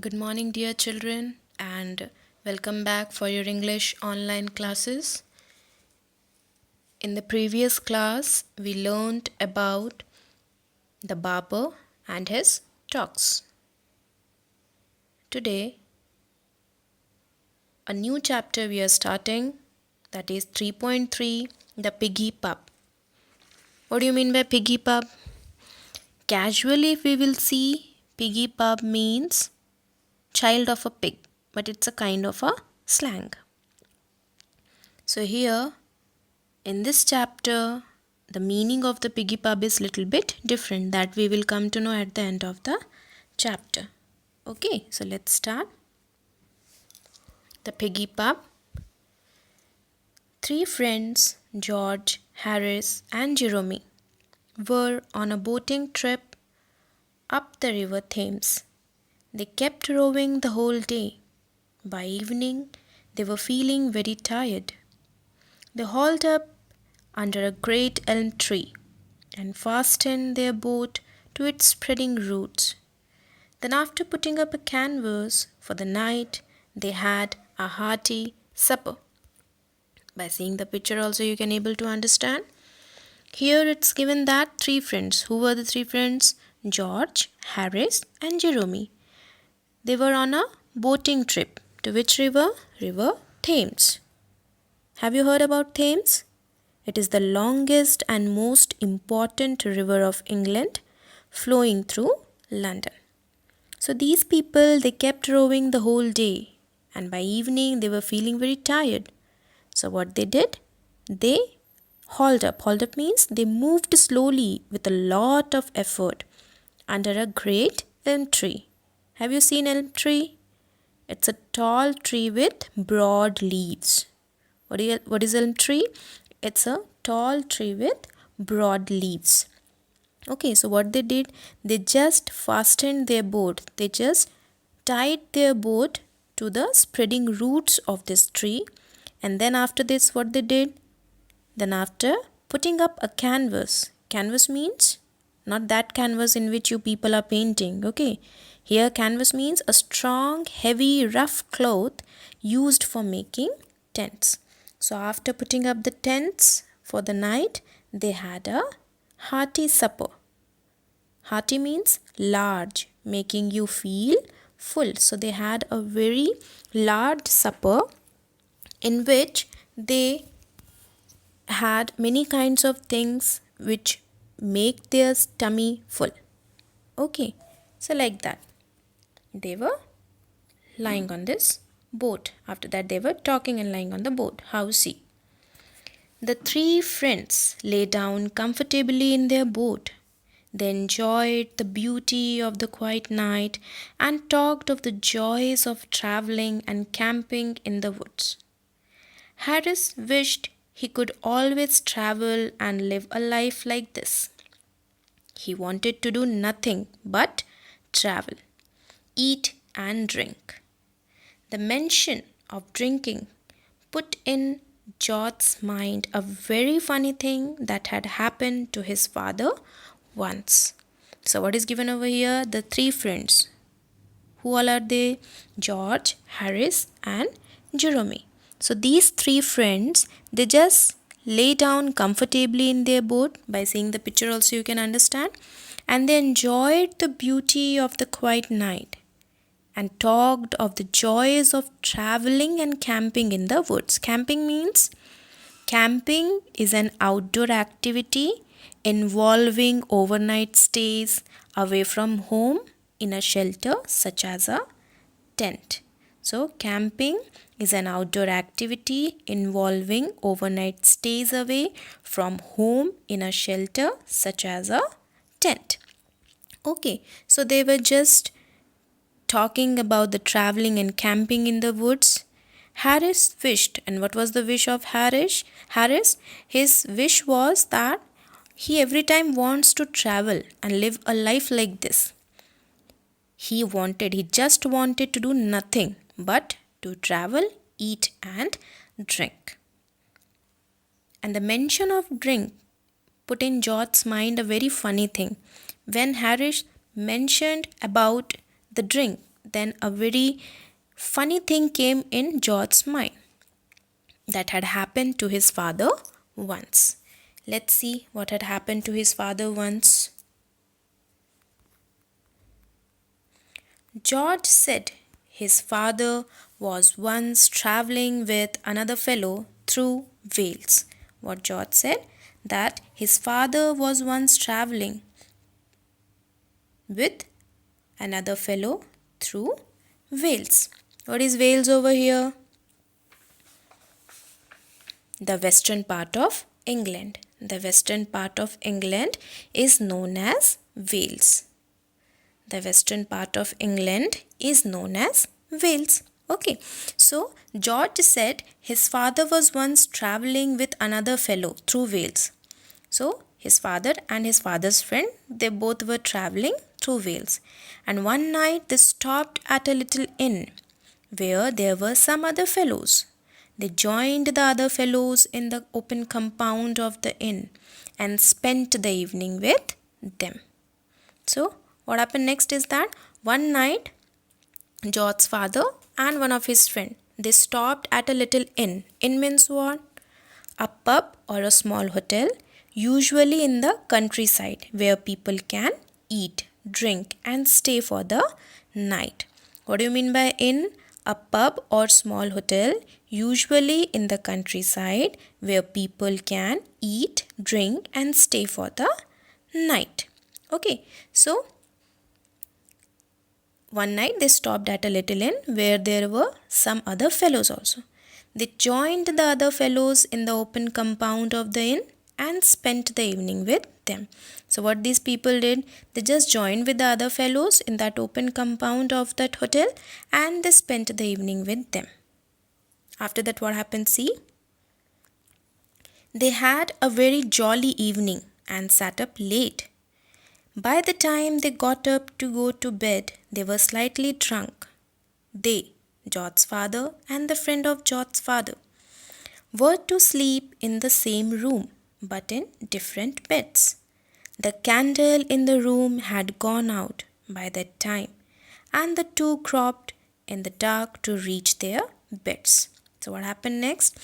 Good morning, dear children, and welcome back for your English online classes. In the previous class, we learned about the barber and his talks. Today, a new chapter we are starting, that is 3.3, the piggy pup. What do you mean by piggy pup? Casually, we will see piggy pup means child of a pig, but it's a kind of a slang. So here in this chapter, the meaning of the piggy pub is little bit different that we will come to know at the end of the chapter. Okay, so let's start. The piggy pub. Three friends, George, Harris and Jeremy, were on a boating trip up the river Thames. They kept rowing the whole day. By evening, they were feeling very tired. They hauled up under a great elm tree and fastened their boat to its spreading roots. Then, after putting up a canvas for the night, they had a hearty supper. By seeing the picture also you can able to understand. Here it's given that three friends. Who were the three friends? George, Harris and Jeremy. They were on a boating trip. To which river? River Thames. Have you heard about Thames? It is the longest and most important river of England, flowing through London. So these people, they kept rowing the whole day, and by evening they were feeling very tired. So what they did? They hauled up. Hauled up means they moved slowly with a lot of effort under a great elm tree. Have you seen elm tree? It's a tall tree with broad leaves. What is elm tree? It's a tall tree with broad leaves. Okay, so what they did, they just fastened their boat. They just tied their boat to the spreading roots of this tree. And then after this, what they did? Then after putting up a canvas. Canvas means not that canvas in which you people are painting. Okay, here canvas means a strong, heavy, rough cloth used for making tents. So after putting up the tents for the night, they had a hearty supper. Hearty means large, making you feel full. So they had a very large supper in which they had many kinds of things which make their tummy full. Okay, so like that. They were lying on this boat. After that, they were talking and lying on the boat. How see? The three friends lay down comfortably in their boat. They enjoyed the beauty of the quiet night and talked of the joys of traveling and camping in the woods. Harris wished he could always travel and live a life like this. He wanted to do nothing but travel, eat and drink. The mention of drinking put in George's mind a very funny thing that had happened to his father once. So what is given over here? The three friends. Who all are they? George, Harris and Jeremy. So these three friends, they just lay down comfortably in their boat. By seeing the picture also you can understand. And they enjoyed the beauty of the quiet night and talked of the joys of traveling and camping in the woods. Camping is an outdoor activity involving overnight stays away from home in a shelter such as a tent. So camping is an outdoor activity involving overnight stays away from home in a shelter such as a tent. Okay, so they were just talking about the traveling and camping in the woods. Harris wished, and what was the wish of Harris? His wish was that he every time wants to travel and live a life like this. He just wanted to do nothing but to travel, eat and drink. And the mention of drink put in George's mind a very funny thing. When Harris mentioned about the drink, then a very funny thing came in George's mind that had happened to his father once. Let's see what had happened to his father once. George said his father was once traveling with another fellow through Wales. What George said? That his father was once traveling with another fellow through Wales. What is Wales over here? The western part of England. The western part of England is known as Wales. The western part of England is known as Wales. Okay, so George said his father was once traveling with another fellow through Wales. So his father and his father's friend, they both were traveling through Wales. And one night they stopped at a little inn where there were some other fellows. They joined the other fellows in the open compound of the inn and spent the evening with them. So what happened next is that one night George's father and one of his friends, they stopped at a little inn. Inn means what? A pub or a small hotel, usually in the countryside, where people can eat, drink and stay for the night. What do you mean by inn? A pub or small hotel, usually in the countryside, where people can eat, drink and stay for the night. Okay, so one night they stopped at a little inn where there were some other fellows also. They joined the other fellows in the open compound of the inn and spent the evening with them. So what these people did, they just joined with the other fellows in that open compound of that hotel and they spent the evening with them. After that, what happened? See, they had a very jolly evening and sat up late. By the time they got up to go to bed, they were slightly drunk. They, George's father and the friend of George's father, were to sleep in the same room but in different beds. The candle in the room had gone out by that time, and the two groped in the dark to reach their beds. So what happened next?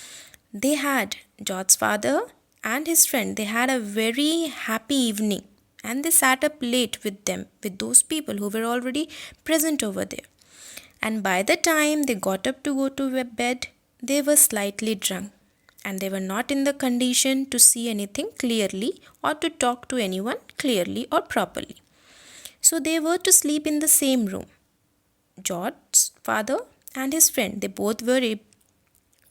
They had, George's father and his friend, they had a very happy evening and they sat up late with them, with those people who were already present over there. And by the time they got up to go to bed, they were slightly drunk and they were not in the condition to see anything clearly or to talk to anyone clearly or properly. So they were to sleep in the same room. George's father and his friend, they both were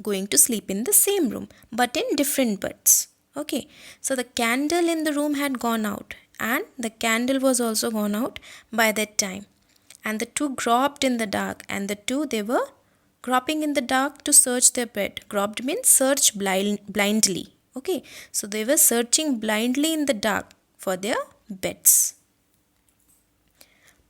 going to sleep in the same room but in different beds. Okay, so the candle in the room had gone out and the candle was also gone out by that time. And the two groped in the dark, and the two, they were groping in the dark to search their bed. Groped means search blindly. Okay, so they were searching blindly in the dark for their beds.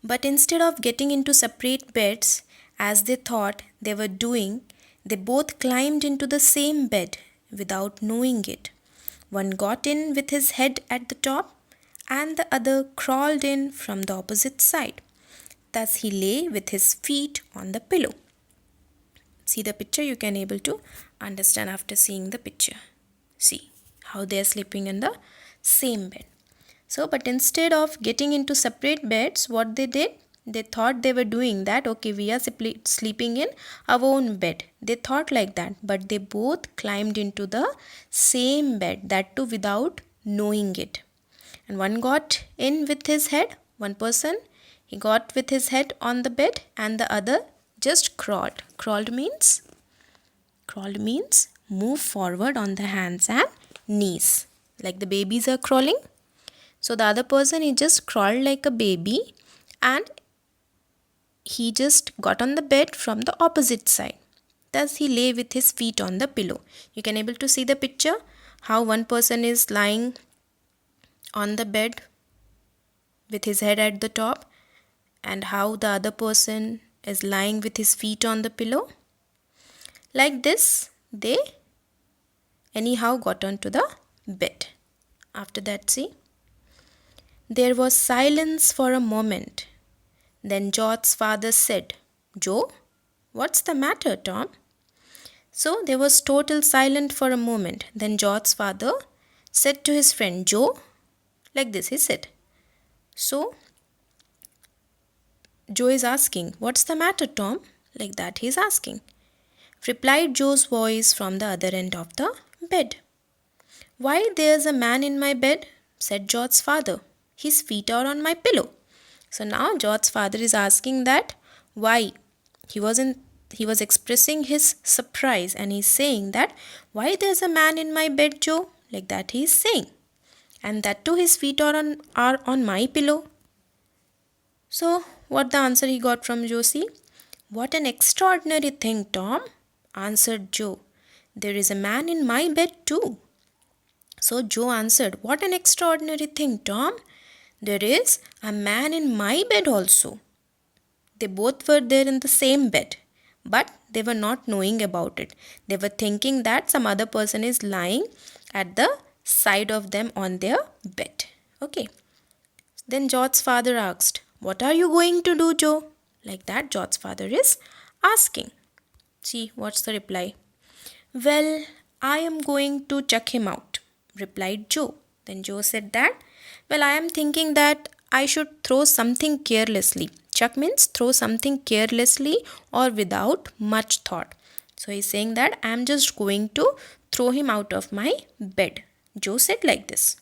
But instead of getting into separate beds, as they thought they were doing, they both climbed into the same bed without knowing it. One got in with his head at the top, and the other crawled in from the opposite side. Thus he lay with his feet on the pillow. See the picture, you can able to understand after seeing the picture. See how they are sleeping in the same bed. So, but instead of getting into separate beds, what they did, they thought they were doing that, okay, we are sleeping in our own bed. They thought like that, but they both climbed into the same bed, that too without knowing it. And one got in with his head, one person, he got with his head on the bed, and the other just crawled. Crawled means move forward on the hands and knees, like the babies are crawling. So the other person, he just crawled like a baby and he just got on the bed from the opposite side. Thus he lay with his feet on the pillow. You can able to see the picture, how one person is lying on the bed with his head at the top and how the other person is lying with his feet on the pillow. Like this, they anyhow got onto the bed. After that, see, there was silence for a moment. Then George's father said, Joe, what's the matter, Tom? So there was total silence for a moment. Then George's father said to his friend, Joe, like this, he said. So Joe is asking, what's the matter, Tom? Like that he's asking. Replied Joe's voice from the other end of the bed. Why, there's a man in my bed, said George's father. His feet are on my pillow. So now George's father is asking that why. He was expressing his surprise and he's saying that why there's a man in my bed, Joe? Like that he's saying. And that too his feet are on my pillow. So what the answer he got from Josie? What an extraordinary thing, Tom, answered Joe. There is a man in my bed too. So Joe answered, what an extraordinary thing, Tom. There is a man in my bed also. They both were there in the same bed, but they were not knowing about it. They were thinking that some other person is lying at the side of them on their bed. Okay. Then George's father asked, what are you going to do, Joe? Like that George's father is asking. See, what's the reply? Well, I am going to chuck him out, replied Joe. Then Joe said that, well, I am thinking that I should throw something carelessly. Chuck means throw something carelessly or without much thought. So he's saying that I am just going to throw him out of my bed. Joe said like this.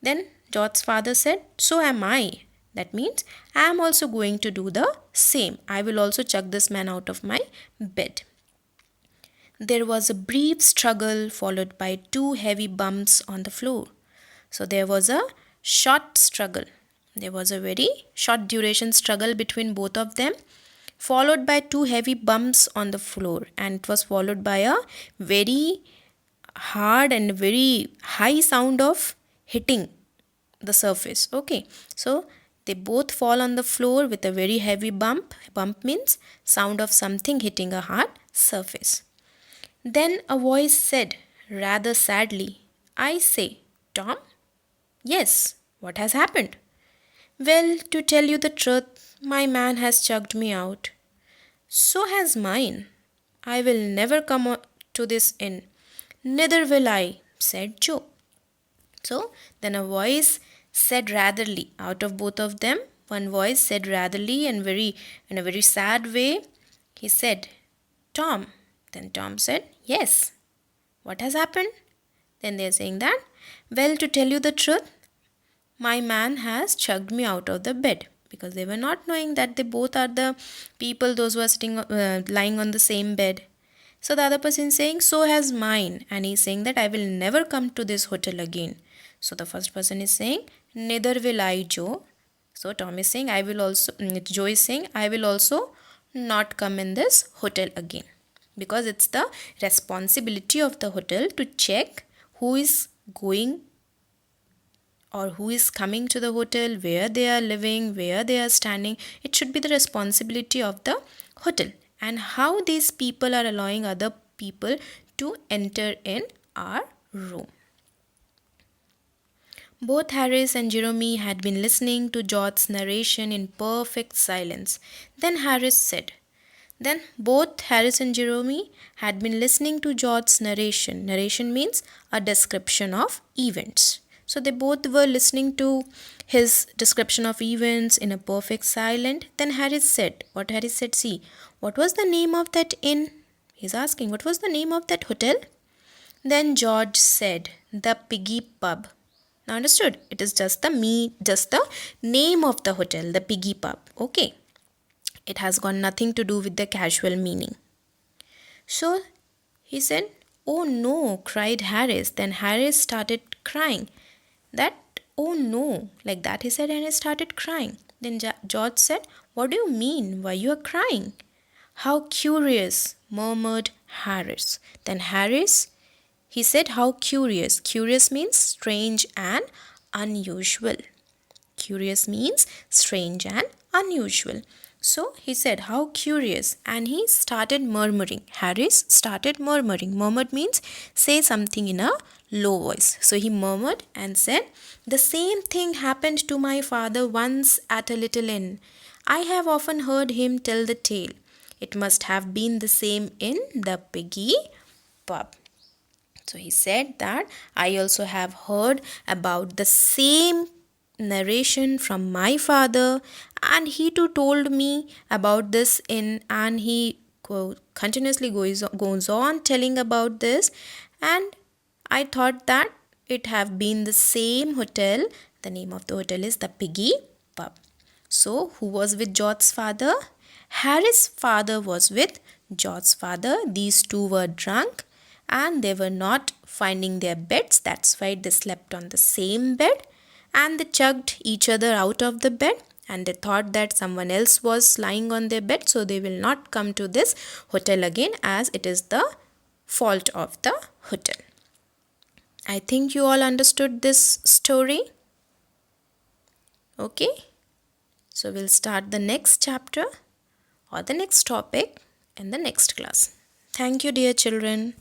Then George's father said, so am I. That means I am also going to do the same. I will also chuck this man out of my bed. There was a brief struggle followed by 2 heavy bumps on the floor. So there was a short struggle. There was a very short duration struggle between both of them, followed by 2 heavy bumps on the floor, and it was followed by a very hard and very high sound of hitting the surface. Okay, so they both fall on the floor with a very heavy bump. Bump means sound of something hitting a hard surface. Then a voice said rather sadly, I say, Tom? Yes, what has happened? Well, to tell you the truth, my man has chucked me out. So has mine. I will never come to this inn. Neither will I, said Joe. So then a voice said ratherly out of both of them. One voice said ratherly and in a very sad way. He said, Tom. Then Tom said, yes. What has happened? Then they are saying that, well, to tell you the truth, my man has chucked me out of the bed, because they were not knowing that they both are the people, those who are sitting lying on the same bed. So the other person is saying, so has mine, and he's saying that I will never come to this hotel again. So the first person is saying, neither will I, Joe. So Tom is saying, Joe is saying, I will also not come in this hotel again, because it's the responsibility of the hotel to check who is going or who is coming to the hotel, where they are living, where they are standing. It should be the responsibility of the hotel, and how these people are allowing other people to enter in our room. Both Harris and Jeremy had been listening to George's narration in perfect silence. Then Harris said, Then both Harris and Jeremy had been listening to George's narration. Narration means a description of events. So they both were listening to his description of events in a perfect silence. Then Harris said, what Harris said, see, what was the name of that inn? He's asking, what was the name of that hotel? Then George said, the Piggy Pub. Now understood? It is just the name of the hotel, the Piggy Pub. Okay. It has got nothing to do with the casual meaning. So he said, oh no, cried Harris. Then Harris started crying. Oh no, like that he said, and he started crying. Then George said, what do you mean? Why you are crying? How curious, murmured Harris. Then Harris, he said, how curious. Curious means strange and unusual. Curious means strange and unusual. So he said, how curious. And he started murmuring. Harris started murmuring. Murmured means say something in a low voice. So he murmured and said, the same thing happened to my father once at a little inn. I have often heard him tell the tale. It must have been the same in the piggy pub. So he said that I also have heard about the same narration from my father, and he too told me about this and he continuously goes on telling about this, and I thought that it have been the same hotel. The name of the hotel is the Piggy Pub. So who was with George's father? Harry's father was with George's father. These two were drunk and they were not finding their beds. That's why they slept on the same bed, and they chugged each other out of the bed, and they thought that someone else was lying on their bed, so they will not come to this hotel again as it is the fault of the hotel. I think you all understood this story. Okay, so we'll start the next chapter or the next topic in the next class. Thank you, dear children.